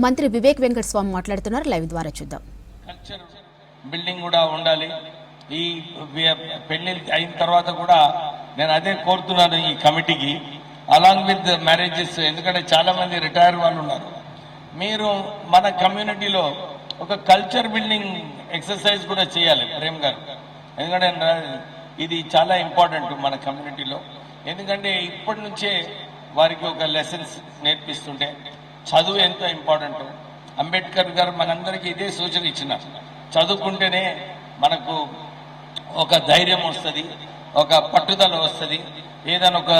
మంత్రి వివేక్ వెంకటస్వామి మాట్లాడుతున్నారు. లైవ్ ద్వారా చూద్దాం. కల్చర్ బిల్డింగ్ కూడా ఉండాలి. ఈ పెళ్లి అయిన తర్వాత కూడా నేను అదే కోరుతున్నాను ఈ కమిటీకి, అలాంగ్ విత్ మ్యారేజెస్. ఎందుకంటే చాలా మంది రిటైర్ వాళ్ళు ఉన్నారు. మీరు మన కమ్యూనిటీలో ఒక కల్చర్ బిల్డింగ్ ఎక్సర్సైజ్ కూడా చేయాలి ప్రేమ్ గారు. ఎందుకంటే ఇది చాలా ఇంపార్టెంట్ మన కమ్యూనిటీలో. ఎందుకంటే ఇప్పటి నుంచే వారికి ఒక లెసన్స్ నేర్పిస్తుంటే చదువు ఎంతో ఇంపార్టెంట్. అంబేద్కర్ గారు మనందరికీ ఇదే సూచన ఇచ్చినారు, చదువుకుంటేనే మనకు ఒక ధైర్యం వస్తుంది, ఒక పట్టుదల వస్తుంది, ఏదైనా ఒక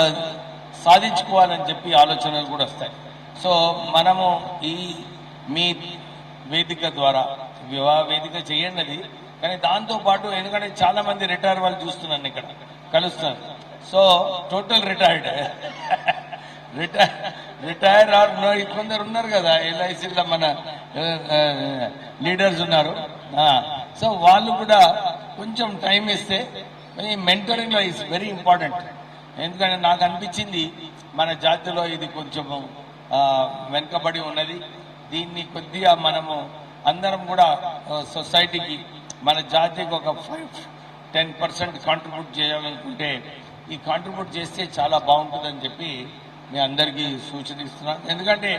సాధించుకోవాలని చెప్పి ఆలోచనలు కూడా వస్తాయి. సో మనము ఈ మీ వేదిక ద్వారా వివాహ వేదిక చేయండి అది, కానీ దాంతోపాటు ఎందుకంటే చాలా మంది రిటైర్ వాళ్ళు చూస్తున్నాను ఇక్కడ కలుస్తున్నారు. సో టోటల్ రిటైర్డ్ రిటైర్ కొందరు ఉన్నారు కదా ఎల్ఐసిలో మన లీడర్స్ ఉన్నారు. సో వాళ్ళు కూడా కొంచెం టైం ఇస్తే మెంటరింగ్లో ఇస్ వెరీ ఇంపార్టెంట్. ఎందుకంటే నాకు అనిపించింది మన జాతిలో ఇది కొంచెం వెనుకబడి ఉన్నది. దీన్ని కొద్దిగా మనము అందరం కూడా సొసైటీకి మన జాతికి ఒక 5-10% కాంట్రిబ్యూట్ చేయాలనుకుంటే ఈ కాంట్రిబ్యూట్ చేస్తే చాలా బాగుంటుందని చెప్పి మీ అందరికీ సూచనిస్తున్నాను. ఎందుకంటే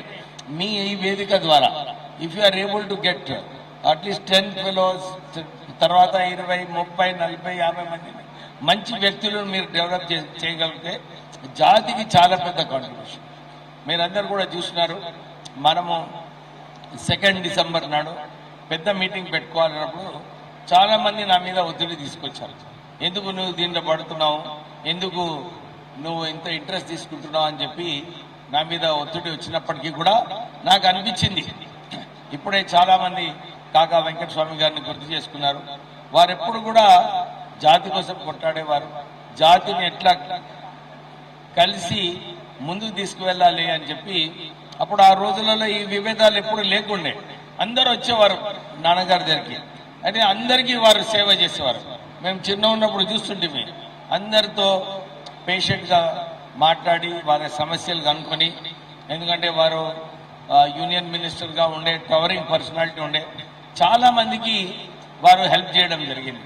మీ ఈ వేదిక ద్వారా if you are able to get at least 10 fellows, తర్వాత 20, 30, 40, 50 మంది మంచి వ్యక్తులను మీరు డెవలప్ చేయగలిగితే జాతికి చాలా పెద్ద కాంట్రిబ్యూషన్. మీరందరూ కూడా చూసినారు, మనము 2 డిసెంబర్ నాడు పెద్ద మీటింగ్ పెట్టుకోవాలన్నప్పుడు చాలా మంది నా మీద ఒత్తిడి తీసుకొచ్చారు. ఎందుకు నువ్వు దీంట్లో పడుతున్నావు, ఎందుకు నువ్వు ఇంత ఇంట్రెస్ట్ తీసుకుంటున్నావు అని చెప్పి నా మీద ఒత్తిడి వచ్చినప్పటికీ కూడా నాకు అనిపించింది, ఇప్పుడే చాలా మంది కాకా వెంకటస్వామి గారిని గుర్తు చేసుకున్నారు. వారెప్పుడు కూడా జాతి కోసం కొట్లాడేవారు, జాతిని ఎట్లా కలిసి ముందుకు తీసుకువెళ్ళాలి అని చెప్పి. అప్పుడు ఆ రోజులలో ఈ విభేదాలు ఎప్పుడు లేకుండే, అందరూ వచ్చేవారు నాన్నగారి దగ్గరికి, అయితే అందరికీ వారు సేవ చేసేవారు. మేము చిన్న ఉన్నప్పుడు చూస్తుంటే అందరితో పేషెంట్గా మాట్లాడి వారి సమస్యలు కనుక్కొని, ఎందుకంటే వారు యూనియన్ మినిస్టర్గా ఉండే టవరింగ్ పర్సనాలిటీ ఉండే, చాలా మందికి వారు హెల్ప్ చేయడం జరిగింది.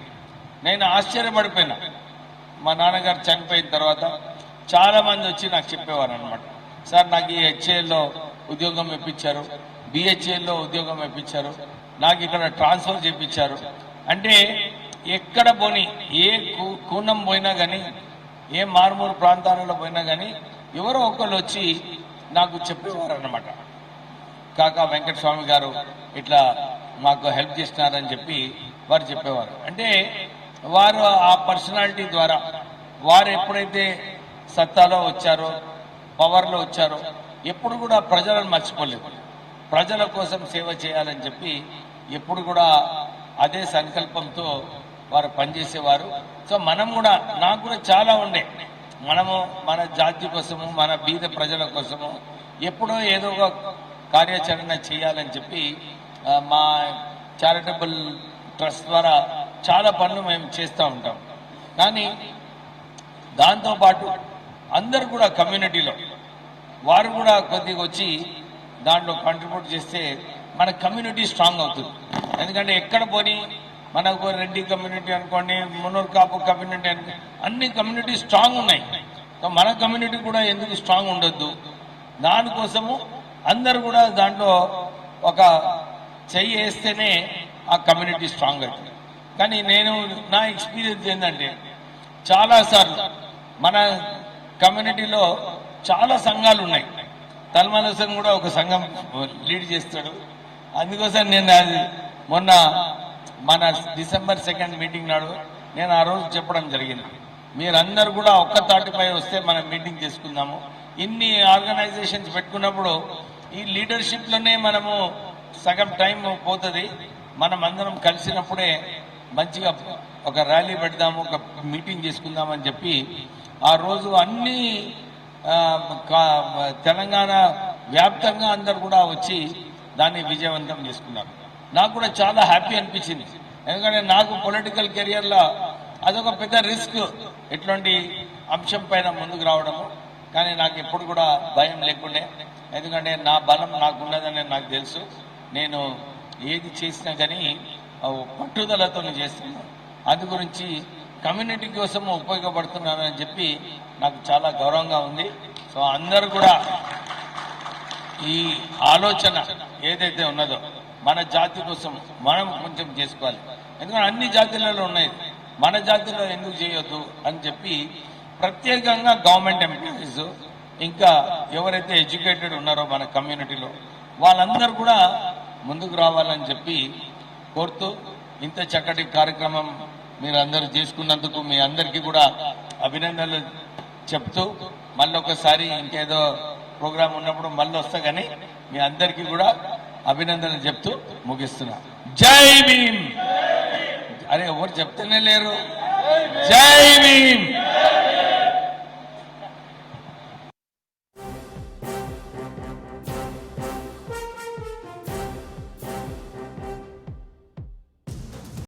నేను ఆశ్చర్యపడిపోయినా, మా నాన్నగారు చనిపోయిన తర్వాత చాలా మంది వచ్చి నాకు చెప్పేవారు అనమాట, సార్ నాకు ఈ హెచ్ఏఎల్లో ఉద్యోగం ఇప్పించారు, బిహెచ్ఏల్లో ఉద్యోగం ఇప్పించారు, నాకు ఇక్కడ ట్రాన్స్ఫర్ చేయించారు. అంటే ఎక్కడ పోని, ఏ కూనం పోయినా కానీ, ఏ మారుమూరు ప్రాంతాలలో పోయినా కానీ ఎవరో ఒకళ్ళు వచ్చి నాకు చెప్పేవారు అన్నమాట, కాకా వెంకటస్వామి గారు ఇట్లా మాకు హెల్ప్ చేస్తున్నారని చెప్పి వారు చెప్పేవారు. అంటే వారు ఆ పర్సనాలిటీ ద్వారా వారు ఎప్పుడైతే సత్తాలో వచ్చారో, పవర్లో వచ్చారో, ఎప్పుడు కూడా ప్రజలను మర్చిపోలేదు, ప్రజల కోసం సేవ చేయాలని చెప్పి ఎప్పుడు కూడా అదే సంకల్పంతో వారు పనిచేసేవారు. సో మనం కూడా, నాకు కూడా చాలా ఉండే, మనము మన జాతి కోసము, మన బీద ప్రజల కోసము ఎప్పుడో ఏదో ఒక కార్యాచరణ చేయాలని చెప్పి మా చారిటబుల్ ట్రస్ట్ ద్వారా చాలా పనులు మేము చేస్తూ ఉంటాం. కానీ దాంతోపాటు అందరు కూడా కమ్యూనిటీలో వారు కూడా కొద్దిగా వచ్చి దాంట్లో కాంట్రిబ్యూట్ చేస్తే మన కమ్యూనిటీ స్ట్రాంగ్ అవుతుంది. ఎందుకంటే ఎక్కడ పోని మనకు రెడ్డి కమ్యూనిటీ అనుకోండి, మున్నూరు కాపు కమ్యూనిటీ అనుకోండి, అన్ని కమ్యూనిటీ స్ట్రాంగ్ ఉన్నాయి. సో మన కమ్యూనిటీ కూడా ఎందుకు స్ట్రాంగ్ ఉండొద్దు, దానికోసము అందరు కూడా దాంట్లో ఒక చెయ్యి వేస్తేనే ఆ కమ్యూనిటీ స్ట్రాంగ్ అవుతుంది. కానీ నేను నా ఎక్స్పీరియన్స్ ఏంటంటే, చాలాసార్లు మన కమ్యూనిటీలో చాలా సంఘాలు ఉన్నాయి. తల్మాన్ హుసేన్ కూడా ఒక సంఘం లీడ్ చేస్తాడు. అందుకోసం నేను అది మొన్న మన డిసెంబర్ 2 మీటింగ్ నాడు నేను ఆ రోజు చెప్పడం జరిగింది, మీరందరూ కూడా ఒక్క తాటిపై వస్తే మనం మీటింగ్ చేసుకుందాము. ఇన్ని ఆర్గనైజేషన్స్ పెట్టుకున్నప్పుడు ఈ లీడర్షిప్లోనే మనము సగం టైం పోతుంది. మనం అందరం కలిసినప్పుడే మంచిగా ఒక ర్యాలీ పెడదాము, ఒక మీటింగ్ చేసుకుందామని చెప్పి ఆ రోజు అన్ని తెలంగాణ వ్యాప్తంగా అందరు కూడా వచ్చి దాన్ని విజయవంతం చేసుకున్నారు. నాకు కూడా చాలా హ్యాపీ అనిపించింది, ఎందుకంటే నాకు పొలిటికల్ కెరియర్లో అదొక పెద్ద రిస్క్, ఎట్లాంటి అంశం పైన ముందుకు రావడము. కానీ నాకు ఎప్పుడు కూడా భయం లేకుండే, ఎందుకంటే నా బలం నాకున్నదని నాకు తెలుసు. నేను ఏది చేసినా కానీ పట్టుదలతో చేస్తున్నాను. అందు గురించి కమ్యూనిటీ కోసం ఉపయోగపడుతున్నానని చెప్పి నాకు చాలా గౌరవంగా ఉంది. సో అందరూ కూడా ఈ ఆలోచన ఏదైతే ఉన్నదో మన జాతి కోసం మనం కొంచెం చేసుకోవాలి. ఎందుకంటే అన్ని జాతులలో ఉన్నాయి, మన జాతిలో ఎందుకు చేయొద్దు అని చెప్పి ప్రత్యేకంగా గవర్నమెంట్ ఎంప్లాయీస్ ఇంకా ఎవరైతే ఎడ్యుకేటెడ్ ఉన్నారో మన కమ్యూనిటీలో వాళ్ళందరూ కూడా ముందుకు రావాలని చెప్పి కోరుతూ ఇంత చక్కటి కార్యక్రమం మీరు అందరూ చేసుకున్నందుకు మీ అందరికీ కూడా అభినందనలు చెప్తూ మళ్ళీ ఒకసారి ఇంకేదో ప్రోగ్రాం ఉన్నప్పుడు మళ్ళీ వస్తా కానీ మీ అందరికీ కూడా అభినందనలు చెప్తూ ముగిస్తున్నా. జై భీమ్. అరే ఎవరు చెప్తేనే లేరు. జై భీమ్.